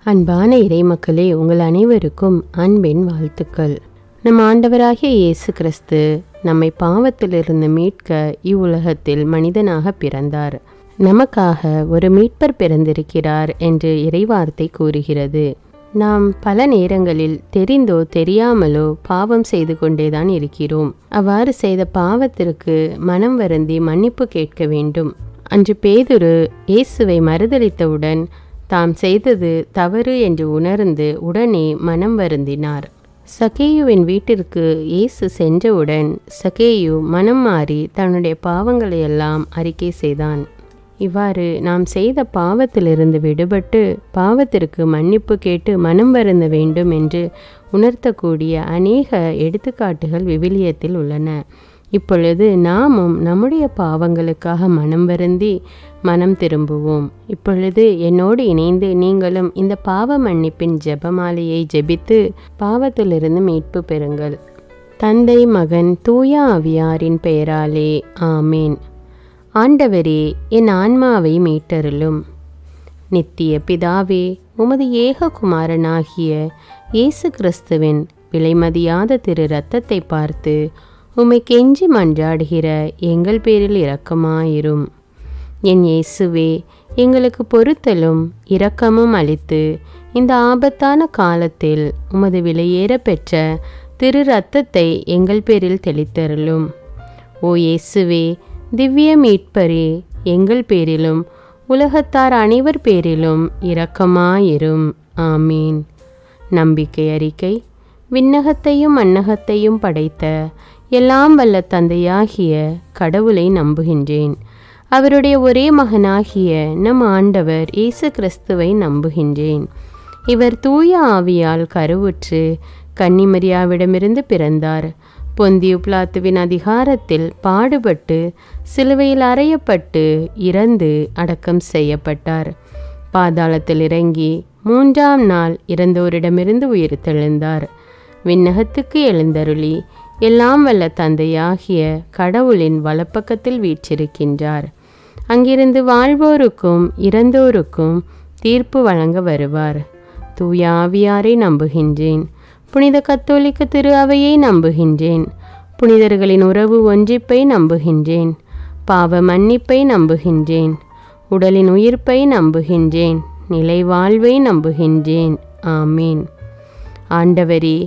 அன்பான இறைமக்களே, உங்கள் அனைவருக்கும் அன்பின் வாழ்த்துக்கள். நம் ஆண்டவராகிய இயேசு கிறிஸ்து நம்மை பாவத்திலிருந்து மீட்க இவ்வுலகத்தில் மனிதனாக பிறந்தார். நமக்காக ஒரு மீட்பர் பிறந்திருக்கிறார் என்று இறைவார்த்தை கூறுகிறது. நாம் பல நேரங்களில் தெரிந்தோ தெரியாமலோ பாவம் செய்து கொண்டேதான் இருக்கிறோம். அவ்வாறு செய்த பாவத்திற்கு மனம் வருந்தி மன்னிப்பு கேட்க வேண்டும். அன்று பேதுரு இயேசுவை மறுதலித்தவுடன் தாம் செய்தது தவறு என்று உணர்ந்து உடனே மனம் வருந்தினார். சகேயுவின் வீட்டிற்கு இயேசு சென்றவுடன் சகேயு மனம் மாறி தன்னுடைய பாவங்களையெல்லாம் அறிக்கை செய்தான். இவ்வாறு நாம் செய்த பாவத்திலிருந்து விடுபட்டு பாவத்திற்கு மன்னிப்பு கேட்டு மனம் வருந்த வேண்டும் என்று உணர்த்தக்கூடிய அநேக எடுத்துக்காட்டுகள் விவிலியத்தில் உள்ளன. இப்பொழுது நாமும் நம்முடைய பாவங்களுக்காக மனம் வருந்தி மனம் திரும்புவோம். இப்பொழுது என்னோடு இணைந்து நீங்களும் இந்த பாவ மன்னிப்பின் ஜெபமாலையை ஜெபித்து பாவத்திலிருந்து மீட்பு பெறுங்கள். தந்தை, மகன், தூய ஆவியாரின் பெயராலே ஆமேன். ஆண்டவரே, என் ஆன்மாவை மீட்டருளும். நித்திய பிதாவே, உமது ஏக குமாரனாகிய இயேசு கிறிஸ்துவின் விலைமதியாத திரு இரத்தத்தை பார்த்து உம்மை கெஞ்சி மன்றாடுகிற எங்கள் பேரில் இரக்கமாயிரும். என் இயேசுவே, எங்களுக்கு பொறுத்தலும் இரக்கமும் அளித்து இந்த ஆபத்தான காலத்தில் உமது விலையேற பெற்ற திரு இரத்தத்தை எங்கள் பேரில் தெளித்தருளும். ஓ இயேசுவே, திவ்ய மீட்பரே, எங்கள் பேரிலும் உலகத்தார் அனைவர் பேரிலும் இரக்கமாயிரும். ஆமீன். நம்பிக்கை அறிக்கை. விண்ணகத்தையும் மண்ணகத்தையும் படைத்த எல்லாம் வல்ல தந்தையாகிய கடவுளை நம்புகின்றேன். அவருடைய ஒரே மகனாகிய நம் ஆண்டவர் இயேசு கிறிஸ்துவை நம்புகின்றேன். இவர் தூய ஆவியால் கருவுற்று கன்னிமரியாவிடமிருந்து பிறந்தார். பொந்தியு பிலாத்துவின் அதிகாரத்தில் பாடுபட்டு சிலுவையில் அறையப்பட்டு இறந்து அடக்கம் செய்யப்பட்டார். பாதாளத்தில் இறங்கி 3ஆம் நாள் இறந்தோரிடமிருந்து உயிர்த்தெழுந்தார். விண்ணகத்துக்கு எழுந்தருளி எல்லாம் வல்ல தந்தையாகிய கடவுளின் வலப்பக்கத்தில் வீற்றிருக்கின்றார். அங்கிருந்து வாழ்வோருக்கும் இறந்தோருக்கும் தீர்ப்பு வழங்க வருவார். தூய ஆவியாரை நம்புகின்றேன். புனித கத்தோலிக்க திரு அவையை நம்புகின்றேன். புனிதர்களின் உறவு ஒன்றிப்பை நம்புகின்றேன். பாவ மன்னிப்பை நம்புகின்றேன். உடலின் உயிர்ப்பை நம்புகின்றேன். நிலை வாழ்வை நம்புகின்றேன். ஆமீன். ஆண்டவரே,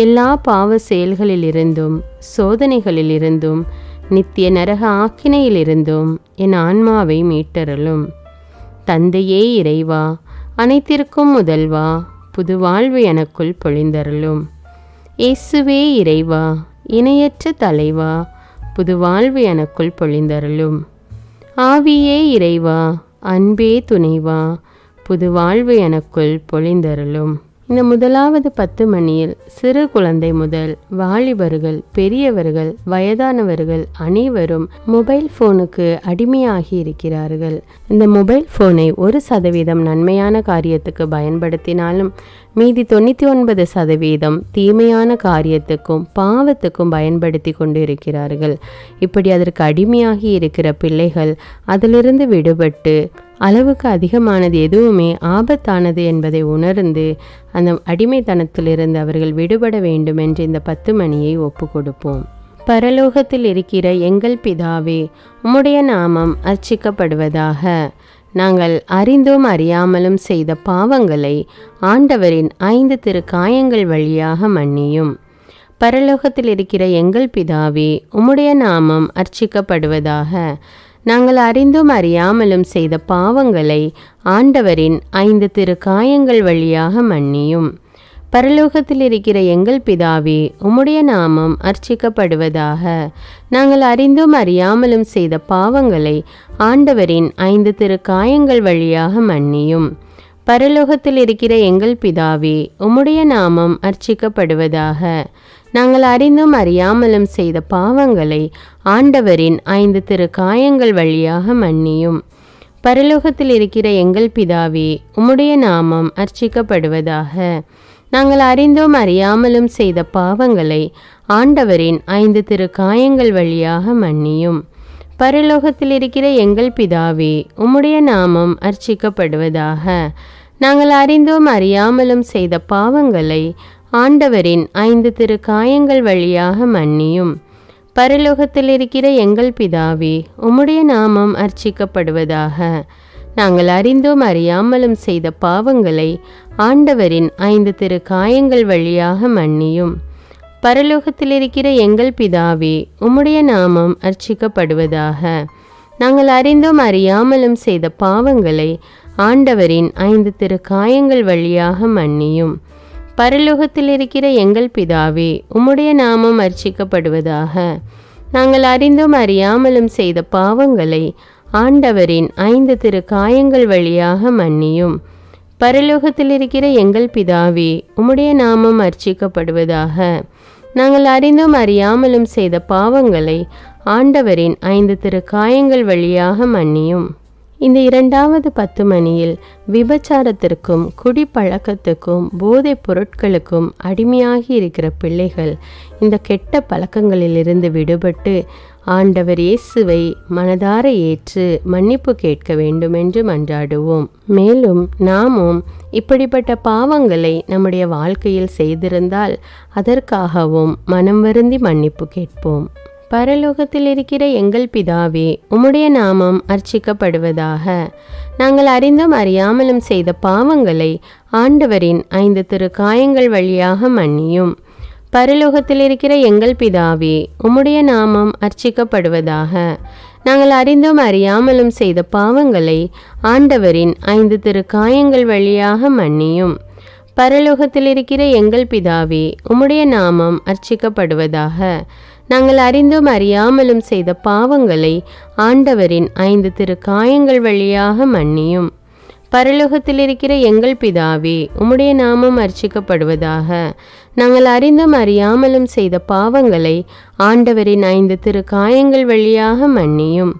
எல்லா பாவ செயல்களிலிருந்தும் சோதனைகளிலிருந்தும் நித்திய நரக ஆக்கினையிலிருந்தும் என் ஆன்மாவை மீட்டருளும். தந்தையே இறைவா, அனைத்திற்கும் முதல்வா, புது வாழ்வு எனக்குள் பொழிந்தருளும். இயேசுவே இறைவா, இணையற்ற தலைவா, புது வாழ்வு எனக்குள் பொழிந்தருளும். ஆவியே இறைவா, அன்பே துணைவா, புது வாழ்வு எனக்குள் பொழிந்தருளும். இந்த முதலாவது 10 மணியில் சிறு குழந்தை முதல் வாலிபர்கள், பெரியவர்கள், வயதானவர்கள் அனைவரும் மொபைல் ஃபோனுக்கு அடிமையாகி இருக்கிறார்கள். இந்த மொபைல் ஃபோனை 1% நன்மையான காரியத்துக்கு பயன்படுத்தினாலும் மீதி 99% தீமையான காரியத்துக்கும் பாவத்துக்கும் பயன்படுத்தி கொண்டு இருக்கிறார்கள். இப்படி அதற்கு அடிமையாகி இருக்கிற பிள்ளைகள் அதிலிருந்து விடுபட்டு அளவுக்கு அதிகமானது எதுவுமே ஆபத்தானது என்பதை உணர்ந்து அந்த அடிமைத்தனத்திலிருந்து அவர்கள் விடுபட வேண்டும் என்று இந்த 10 மணியை ஒப்பு கொடுப்போம். பரலோகத்தில் இருக்கிற எங்கள் பிதாவே, உம்முடைய நாமம் அர்ச்சிக்கப்படுவதாக. நாங்கள் அறிந்தும் அறியாமலும் செய்த பாவங்களை ஆண்டவரின் 5 திருக்காயங்கள் வழியாக மன்னியும். பரலோகத்தில் இருக்கிற எங்கள் பிதாவே, உம்முடைய நாமம் அர்ச்சிக்கப்படுவதாக. நாங்கள் அறிந்தும் அறியாமலும் செய்த பாவங்களை ஆண்டவரின் 5 திருக்காயங்கள் வழியாக மன்னியும். பரலோகத்தில் இருக்கிற எங்கள் பிதாவே, உம்முடைய நாமம் அர்ச்சிக்கப்படுவதாக. நாங்கள் அறிந்தும் அறியாமலும் செய்த பாவங்களை ஆண்டவரின் 5 திருக்காயங்கள் வழியாக மன்னியும். பரலோகத்தில் இருக்கிற எங்கள் பிதாவே, உம்முடைய நாமம் அர்ச்சிக்கப்படுவதாக. நாங்கள் அறிந்தும் அறியாமலும் செய்த பாவங்களை ஆண்டவரின் 5 திருக்காயங்கள் வழியாக மன்னியும். பரலோகத்தில் இருக்கிற எங்கள் பிதாவே, உம்முடைய நாமம் அர்ச்சிக்கப்படுவதாக. நாங்கள் அறிந்தும் அறியாமலும் செய்த பாவங்களை ஆண்டவரின் 5 திருக்காயங்கள் வழியாக மன்னியும். பரலோகத்தில் இருக்கிற எங்கள் பிதாவே, உம்முடைய நாமம் அர்ச்சிக்கப்படுவதாக. நாங்கள் அறிந்தும் அறியாமலும் செய்த பாவங்களை ஆண்டவரின் 5 திரு காயங்கள் வழியாக மன்னியும். பரலோகத்தில் இருக்கிற எங்கள் பிதாவே, உம்முடைய நாமம் அர்ச்சிக்கப்படுவதாக. நாங்கள் அறிந்தும் அறியாமலும் செய்த பாவங்களை ஆண்டவரின் 5 திரு காயங்கள் வழியாக மன்னியும். பரலோகத்தில் இருக்கிற எங்கள் பிதாவே, உம்முடைய நாமம் அர்ச்சிக்கப்படுவதாக. நாங்கள் அறிந்தும் அறியாமலும் செய்த பாவங்களை ஆண்டவரின் 5 திரு காயங்கள் வழியாக மன்னியும். பரலோகத்தில் இருக்கிற எங்கள் பிதாவே, உம்முடைய நாமம் அர்ச்சிக்கப்படுவதாக. நாங்கள் அறிந்தும் அறியாமலும் செய்த பாவங்களை ஆண்டவரின் 5 திரு காயங்கள் வழியாக மன்னியும். பரலோகத்தில் இருக்கிற எங்கள் பிதாவே, உம்முடைய நாமம் அர்ச்சிக்கப்படுவதாக. நாங்கள் அறிந்தும் அறியாமலும் செய்த பாவங்களை ஆண்டவரின் 5 திரு காயங்கள் வழியாக மன்னியும். இந்த 2வது 10 மணியில் விபச்சாரத்திற்கும் குடிப்பழக்கத்துக்கும் போதைப் பொருட்களுக்கும் அடிமையாகி இருக்கிற பிள்ளைகள் இந்த கெட்ட பழக்கங்களிலிருந்து விடுபட்டு ஆண்டவர் இயேசுவை மனதார ஏற்று மன்னிப்பு கேட்க வேண்டும் என்று மன்றாடுவோம். மேலும் நாமும் இப்படிப்பட்ட பாவங்களை நம்முடைய வாழ்க்கையில் செய்திருந்தால் அதற்காகவும் மனம் வருந்தி மன்னிப்பு கேட்போம். பரலோகத்தில் இருக்கிற எங்கள் பிதாவே, உம்முடைய நாமம் அர்ச்சிக்கப்படுவதாக. நாங்கள் அறிந்தும் அறியாமலும் செய்த பாவங்களை ஆண்டவரின் 5 திரு காயங்கள் வழியாக மன்னியும். பரலோகத்தில் இருக்கிற எங்கள் பிதாவே, உம்முடைய நாமம் அர்ச்சிக்கப்படுவதாக. நாங்கள் அறிந்தும் அறியாமலும் செய்த பாவங்களை ஆண்டவரின் 5 திரு காயங்கள் வழியாக மன்னியும். பரலோகத்தில் இருக்கிற எங்கள் பிதாவே, உம்முடைய நாமம் அர்ச்சிக்கப்படுவதாக. நாங்கள் அறிந்தும் அறியாமலும் செய்த பாவங்களை ஆண்டவரின் 5 திரு காயங்கள் வழியாக மன்னியும். பரலோகத்தில் இருக்கிற எங்கள் பிதாவே, உம்முடைய நாமம் அர்ச்சிக்கப்படுவதாக. நாங்கள் அறிந்தும் அறியாமலும் செய்த பாவங்களை ஆண்டவரின் 5 திரு காயங்கள் வழியாக மன்னியும்.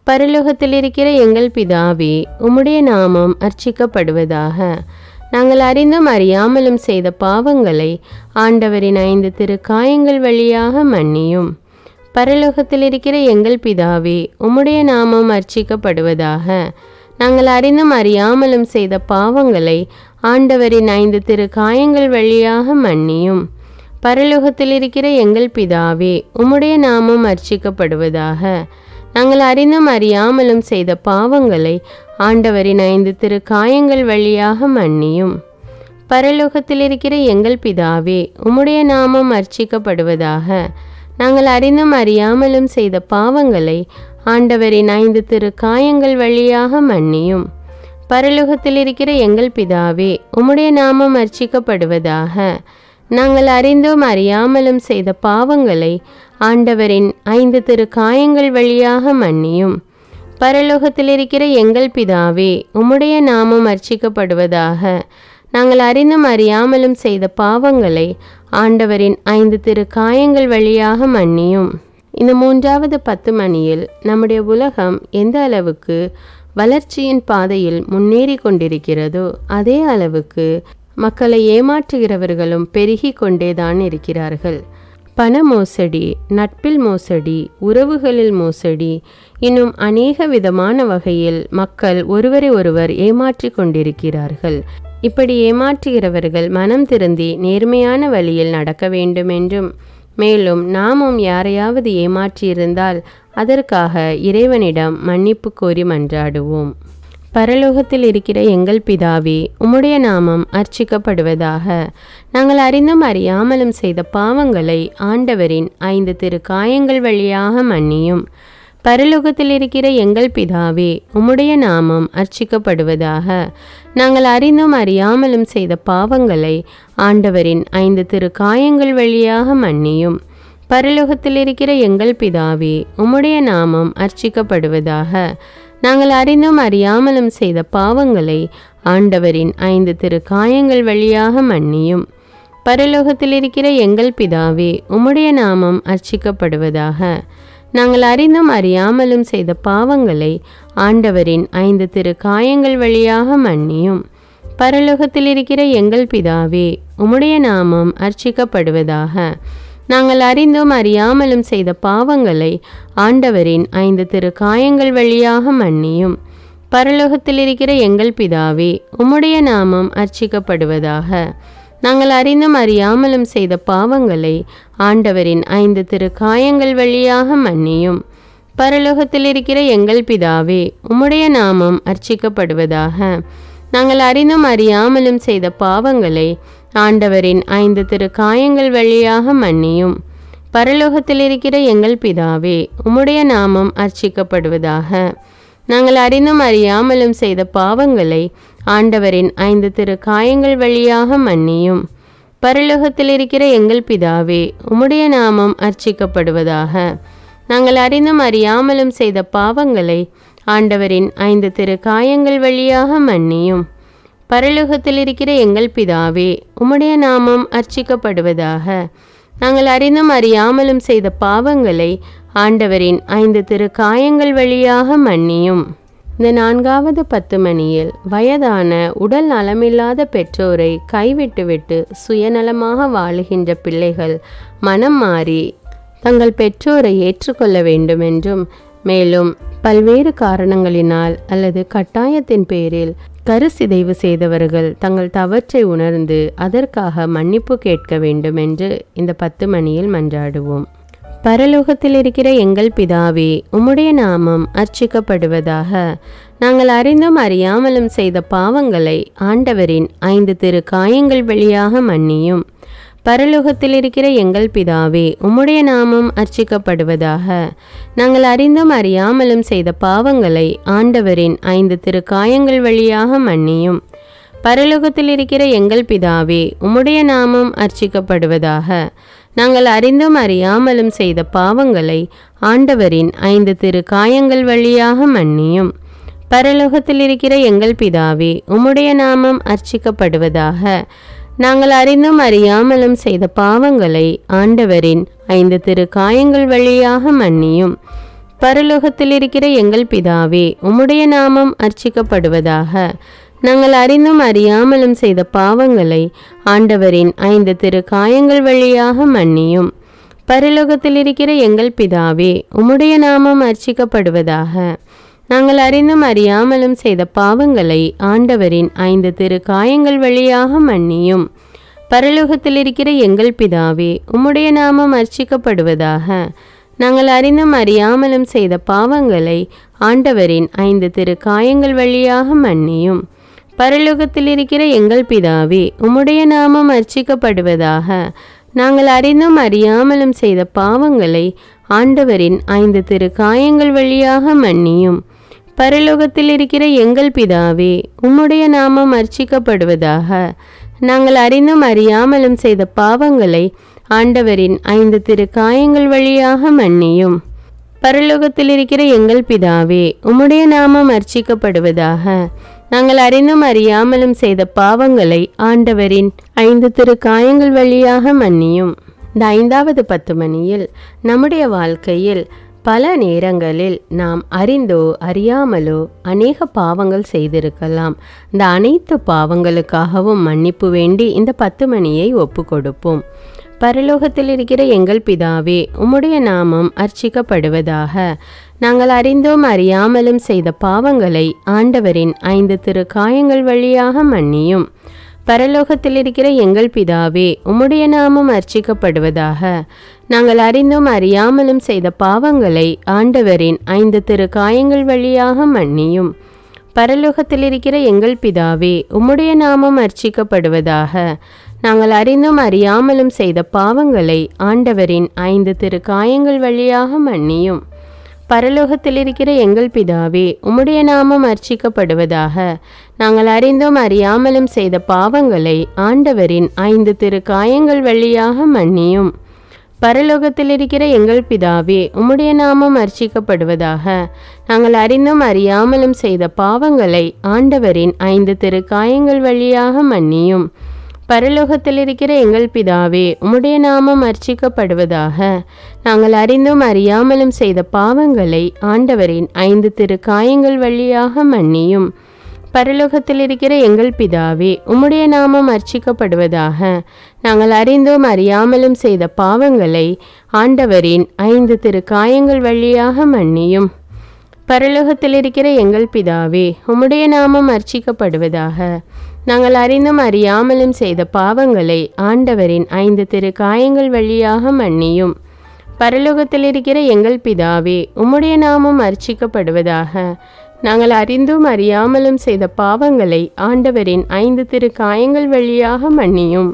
பரலோகத்தில் இருக்கிற எங்கள் பிதாவே, உம்முடைய நாமம் அர்ச்சிக்கப்படுவதாக. நாங்கள் அறிந்தும் அறியாமலும் செய்த பாவங்களை ஆண்டவரின் 5 திரு காயங்கள் வழியாக மன்னியும். பரலோகத்தில் இருக்கிற எங்கள் பிதாவே, உம்முடைய நாமம் அர்ச்சிக்கப்படுவதாக. நாங்கள் அறிந்தும் அறியாமலும் செய்த பாவங்களை ஆண்டவரின் 5 திரு காயங்கள் வழியாக மன்னியும். பரலோகத்தில் இருக்கிற எங்கள் பிதாவே, உம்முடைய நாமம் அர்ச்சிக்கப்படுவதாக. நாங்கள் அறிந்தும் அறியாமலும் செய்த பாவங்களை ஆண்டவரின் 5 திரு காயங்கள் வழியாக மன்னியும். பரலோகத்தில் இருக்கிற எங்கள் பிதாவே, உம்முடைய நாமம் அர்ச்சிக்கப்படுவதாக. நாங்கள் அறிந்தும் அறியாமலும் செய்த பாவங்களை ஆண்டவரின் 5 திரு காயங்கள் வழியாக மன்னியும். பரலோகத்தில் இருக்கிற எங்கள் பிதாவே, உம்முடைய நாமம் அர்ச்சிக்கப்படுவதாக. நாங்கள் அறிந்தும் அறியாமலும் செய்த பாவங்களை ஆண்டவரின் 5 திரு காயங்கள் வழியாக மன்னியும். பரலோகத்தில் இருக்கிற எங்கள் பிதாவே, உம்முடைய நாமம் அர்ச்சிக்கப்படுவதாக. நாங்கள் அறிந்தும் அறியாமலும் செய்த பாவங்களை ஆண்டவரின் 5 திரு காயங்கள் வழியாக மன்னியும். இந்த 3வது 10 மணியில் நம்முடைய உலகம் எந்த அளவுக்கு வளர்ச்சியின் பாதையில் முன்னேறி கொண்டிருக்கிறதோ அதே அளவுக்கு மக்களை ஏமாற்றுகிறவர்களும் பெருகி கொண்டேதான் இருக்கிறார்கள். பண மோசடி, நட்பில் மோசடி, உறவுகளில் மோசடி, இன்னும் அநேக விதமான வகையில் மக்கள் ஒருவரை ஒருவர் ஏமாற்றி கொண்டிருக்கிறார்கள். இப்படி ஏமாற்றுகிறவர்கள் மனம் திருந்தி நேர்மையான வழியில் நடக்க வேண்டும் என்றும், மேலும் நாமும் யாரையாவது ஏமாற்றியிருந்தால் அதற்காக இறைவனிடம் மன்னிப்பு கோரி மன்றாடுவோம். பரலோகத்தில் இருக்கிற எங்கள் பிதாவே, உம்முடைய நாமம் அர்ச்சிக்கப்படுவதாக. நாங்கள் அறிந்தும் அறியாமலும் செய்த பாவங்களை ஆண்டவரின் 5 திரு காயங்கள் வழியாக மன்னியும். பரலோகத்தில் இருக்கிற எங்கள் பிதாவே, உம்முடைய நாமம் அர்ச்சிக்கப்படுவதாக. நாங்கள் அறிந்தும் அறியாமலும் செய்த பாவங்களை ஆண்டவரின் 5 திரு காயங்கள் வழியாக மன்னியும். பரலோகத்தில் இருக்கிற எங்கள் பிதாவே, உம்முடைய நாமம் அர்ச்சிக்கப்படுவதாக. நாங்கள் அறிந்தும் அறியாமலும் செய்த பாவங்களை ஆண்டவரின் 5 திரு காயங்கள் வழியாக மன்னியும். பரலோகத்தில் இருக்கிற எங்கள் பிதாவே, உம்முடைய நாமம் அர்ச்சிக்கப்படுவதாக. நாங்கள் அறிந்தும் அறியாமலும் செய்த பாவங்களை ஆண்டவரின் 5 திரு காயங்கள் வழியாக மன்னியும். பரலோகத்தில் இருக்கிற எங்கள் பிதாவே, உம்முடைய நாமம் அர்ச்சிக்கப்படுவதாக. நாங்கள் அறிந்தும் அறியாமலும் செய்த பாவங்களை ஆண்டவரின் 5 திரு காயங்கள் வழியாக மன்னியும். பரலோகத்தில் இருக்கிற எங்கள் பிதாவே, உம்முடைய நாமம் அர்ச்சிக்கப்படுவதாக. நாங்கள் அறிந்தும் அறியாமலும் செய்த பாவங்களை ஆண்டவரின் 5 திருக்காயங்கள் வழியாக மன்னியும். பரலோகத்தில் இருக்கிற எங்கள் பிதாவே, உம்முடைய நாமம் அர்ச்சிக்கப்படுவதாக. நாங்கள் அறிந்தும் அறியாமலும் செய்த பாவங்களை ஆண்டவரின் 5 திருக்காயங்கள் வழியாக மன்னியும். பரலோகத்தில் இருக்கிற எங்கள் பிதாவே, உம்முடைய நாமம் அர்ச்சிக்கப்படுவதாக. நாங்கள் அறிந்தும் அறியாமலும் செய்த பாவங்களை ஆண்டவரின் 5 திருக்காயங்கள் வழியாக மன்னியும். பரலோகத்தில் இருக்கிற எங்கள் பிதாவே, உம்முடைய நாமம் அர்ச்சிக்கப்படுவதாக. நாங்கள் அறிந்தும் அறியாமலும் செய்த பாவங்களை ஆண்டவரின் 5 திருக்காயங்கள் வழியாக மன்னியும். பரலோகத்தில் இருக்கிற எங்கள் பிதாவே, உம்முடைய நாமம் அர்ச்சிக்கப்படுவதாக. நாங்கள் அறிந்தும் அறியாமலும் செய்த பாவங்களை ஆண்டவரின் 5 திருக்காயங்கள் வழியாக மன்னியும். இந்த 4வது 10 மணியில் வயதான உடல் நலமில்லாத பெற்றோரை கைவிட்டுவிட்டு சுயநலமாக வாழுகின்ற பிள்ளைகள் மனம் மாறி தங்கள் பெற்றோரை ஏற்றுக்கொள்ள வேண்டும் என்றும், மேலும் பல்வேறு காரணங்களினால் அல்லது கட்டாயத்தின் பேரில் கருசிதைவு செய்தவர்கள் தங்கள் தவற்றை உணர்ந்து அதற்காக மன்னிப்பு கேட்க வேண்டும் என்று இந்த 10 மணியில் மன்றாடுவோம். பரலோகத்தில் இருக்கிற எங்கள் பிதாவே, உம்முடைய நாமம் அர்ச்சிக்கப்படுவதாக. நாங்கள் அறிந்தும் அறியாமலும் செய்த பாவங்களை ஆண்டவரின் 5 திருக்காயங்கள் வழியாக மன்னியும். பரலோகத்தில் இருக்கிற எங்கள் பிதாவே, உம்முடைய நாமம் அர்ச்சிக்கப்படுவதாக. நாங்கள் அறிந்தும் அறியாமலும் செய்த பாவங்களை ஆண்டவரின் 5 திருக்காயங்கள் வழியாக மன்னியும். பரலோகத்தில் இருக்கிற எங்கள் பிதாவே, உம்முடைய நாமம் அர்ச்சிக்கப்படுவதாக. நாங்கள் அறிந்தும் அறியாமலும் செய்த பாவங்களை ஆண்டவரின் 5 திருக்காயங்கள் வழியாக மன்னியும். பரலோகத்தில் இருக்கிற எங்கள் பிதாவே, உம்முடைய நாமம் அர்ச்சிக்கப்படுவதாக. நாங்கள் அறிந்தும் அறியாமலும் செய்த பாவங்களை ஆண்டவரின் 5 திருக்காயங்கள் வழியாக மன்னியும். பரலோகத்தில் இருக்கிற எங்கள் பிதாவே, உம்முடைய நாமம் அர்ச்சிக்கப்படுவதாக. நாங்கள் அறிந்தும் அறியாமலும் செய்த பாவங்களை ஆண்டவரின் 5 திருக்காயங்கள் வழியாக மன்னியும். பரலோகத்தில் இருக்கிற எங்கள் பிதாவே, உம்முடைய நாமம் அர்ச்சிக்கப்படுவதாக. நாங்கள் அறிந்தும் அறியாமலும் செய்த பாவங்களை ஆண்டவரின் 5 திருக்காயங்கள் வழியாக மன்னியும். பரலோகத்தில் இருக்கிற எங்கள் பிதாவே, உம்முடைய நாமம் அர்ச்சிக்கப்படுவதாக. நாங்கள் அறிந்தும் அறியாமலும் செய்த பாவங்களை ஆண்டவரின் 5 திருக்காயங்கள் வழியாக மன்னியும். பரலோகத்தில் இருக்கிற எங்கள் பிதாவே, உம்முடைய நாமம் அர்ச்சிக்கப்படுவதாக. நாங்கள் அறிந்தும் அறியாமலும் செய்த பாவங்களை ஆண்டவரின் 5 திருக்காயங்கள் வழியாக மன்னியும். பரலோகத்தில் இருக்கிற எங்கள் பிதாவே, உம்முடைய நாமம் அர்ச்சிக்கப்படுவதாக. நாங்கள் அறிந்தும் அறியாமலும் செய்த பாவங்களை ஆண்டவரின் 5 திருக்காயங்கள் வழியாக மன்னியும். பரலோகத்தில் இருக்கிற எங்கள் பிதாவே, உம்முடைய நாமம் அர்ச்சிக்கப்படுவதாக. நாங்கள் அறிந்தும் அறியாமலும் செய்த பாவங்களை ஆண்டவரின் 5 திருக்காயங்கள் வழியாக மன்னியும். இந்த 5வது 10 மணியில் நம்முடைய வாழ்க்கையில் பல நேரங்களில் நாம் அறிந்தோ அறியாமலோ அநேக பாவங்கள் செய்திருக்கலாம். இந்த அனைத்து பாவங்களுக்காகவும் மன்னிப்பு வேண்டி இந்த 10 மணியை ஒப்பு கொடுப்போம். பரலோகத்தில் இருக்கிற எங்கள் பிதாவே, உம்முடைய நாமம் அர்ச்சிக்கப்படுவதாக. நாங்கள் அறிந்தோம் அறியாமலும் செய்த பாவங்களை ஆண்டவரின் 5 திருக்காயங்கள் வழியாக மன்னியும். பரலோகத்தில் இருக்கிற எங்கள் பிதாவே, உம்முடைய நாமம் அர்ச்சிக்கப்படுவதாக. நாங்கள் அறிந்தும் அறியாமலும் செய்த பாவங்களை ஆண்டவரின் 5 திருக்காயங்கள் வழியாக மன்னியும். பரலோகத்தில் இருக்கிற எங்கள் பிதாவே, உம்முடைய நாமம் அர்ச்சிக்கப்படுவதாக. நாங்கள் அறிந்தும் அறியாமலும் செய்த பாவங்களை ஆண்டவரின் 5 திருக்காயங்கள் வழியாக மன்னியும். பரலோகத்தில் இருக்கிற எங்கள் பிதாவே, உம்முடைய நாமம் அர்ச்சிக்கப்படுவதாக. நாங்கள் அறிந்தும் அறியாமலும் செய்த பாவங்களை ஆண்டவரின் 5 திருக்காயங்கள் வழியாக மன்னியும். பரலோகத்தில் இருக்கிற எங்கள் பிதாவே, உம்முடைய நாமம் அர்ச்சிக்கப்படுவதாக. நாங்கள் அறிந்தும் அறியாமலும் செய்த பாவங்களை ஆண்டவரின் 5 திருக்காயங்கள் வழியாக மன்னியும். பரலோகத்தில் இருக்கிற எங்கள் பிதாவே, உம்முடைய நாமம் அர்ச்சிக்கப்படுவதாக. நாங்கள் அறிந்தும் அறியாமலும் செய்த பாவங்களை ஆண்டவரின் 5 திருக்காயங்கள் வழியாக மன்னியும். பரலோகத்தில் இருக்கிற எங்கள் பிதாவே, உம்முடைய நாமம் அர்ச்சிக்கப்படுவதாக. நாங்கள் அறிந்தும் அறியாமலும் செய்த பாவங்களை ஆண்டவரின் 5 திருக்காயங்கள் வழியாக மன்னியும். பரலோகத்தில் இருக்கிற எங்கள் பிதாவே, உம்முடைய நாமம் அர்ச்சிக்கப்படுவதாக. நாங்கள் அறிந்தும் அறியாமலும் செய்த பாவங்களை ஆண்டவரின் 5 திருக்காயங்கள் வழியாக மன்னியும். பரலோகத்தில் இருக்கிற எங்கள் பிதாவே, உம்முடைய நாமம் அர்ச்சிக்கப்படுவதாக. நாங்கள் அறிந்தும் அறியாமலும் செய்த பாவங்களை ஆண்டவரின் 5 திருக்காயங்கள் வழியாக மன்னியும்.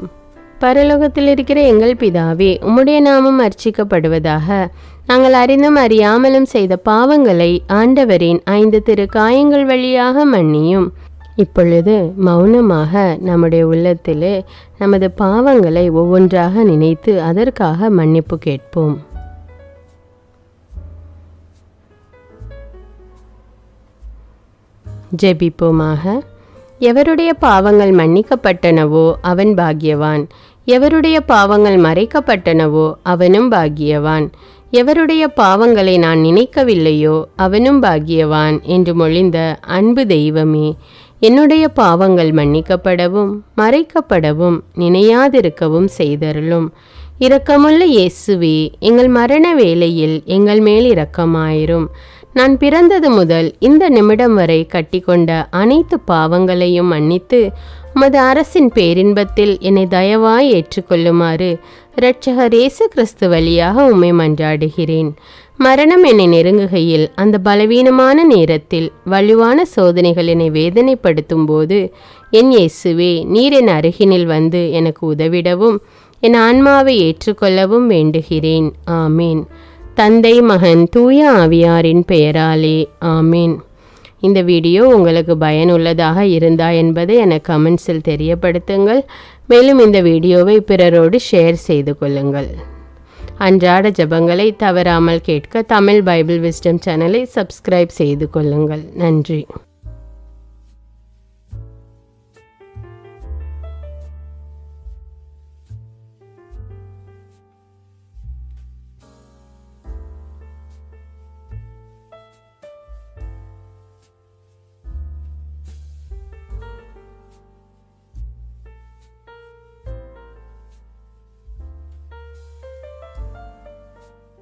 பரலோகத்தில் இருக்கிற எங்கள் பிதாவே, உம்முடைய நாமம் அர்ச்சிக்கப்படுவதாக. நாங்கள் அறிந்தும் அறியாமலும் செய்த பாவங்களை ஆண்டவரின் 5 திருக்காயங்கள் வழியாக மன்னியும். இப்பொழுது மௌனமாக நம்முடைய உள்ளத்திலே நமது பாவங்களை ஒவ்வொன்றாக நினைத்து அதற்காக மன்னிப்பு கேட்போம். ஜெபிப்போமாக. எவருடைய பாவங்கள் மன்னிக்கப்பட்டனவோ அவன் பாக்கியவான். எவருடைய பாவங்கள் மறைக்கப்பட்டனவோ அவனும் பாக்கியவான். எவருடைய பாவங்களை நான் நினைக்கவில்லையோ அவனும் பாக்கியவான் என்று மொழிந்த அன்பு தெய்வமே, என்னுடைய பாவங்கள் மன்னிக்கப்படவும் மறைக்கப்படவும் நினையாதிருக்கவும் செய்தருளும். இரக்கமுள்ள இயேசுவே, எங்கள் மரண வேளையில் எங்கள் மேல் இரக்கமாயிரும். நான் பிறந்தது முதல் இந்த நிமிடம் வரை கட்டிக்கொண்ட அனைத்து பாவங்களையும் மன்னித்து உமது அரசின் பேரின்பத்தில் என்னை தயவாய் ஏற்றுக்கொள்ளுமாறு இரட்சகர் இயேசு கிறிஸ்து வழியாக உம்மை மன்றாடுகிறேன். மரணம் என்னை நெருங்குகையில் அந்த பலவீனமான நேரத்தில் வலுவான சோதனைகள் என்னை வேதனைப்படுத்தும் போது என் இயேசுவே, நீர் என் அருகினில் வந்து எனக்கு உதவிடவும் என் ஆன்மாவை ஏற்றுக்கொள்ளவும் வேண்டுகிறேன். ஆமீன். தந்தை, மகன், தூய ஆவியாரின் பெயராலே ஆமீன். இந்த வீடியோ உங்களுக்கு பயனுள்ளதாக இருந்தா என்பதை எனக்கு கமெண்ட்ஸில் தெரியப்படுத்துங்கள். மேலும் இந்த வீடியோவை பிறரோடு ஷேர் செய்து கொள்ளுங்கள். அன்றாட ஜெபங்களை தவறாமல் கேட்க தமிழ் பைபிள் விஸ்டம் சேனலை சப்ஸ்கிரைப் செய்து கொள்ளுங்கள். நன்றி.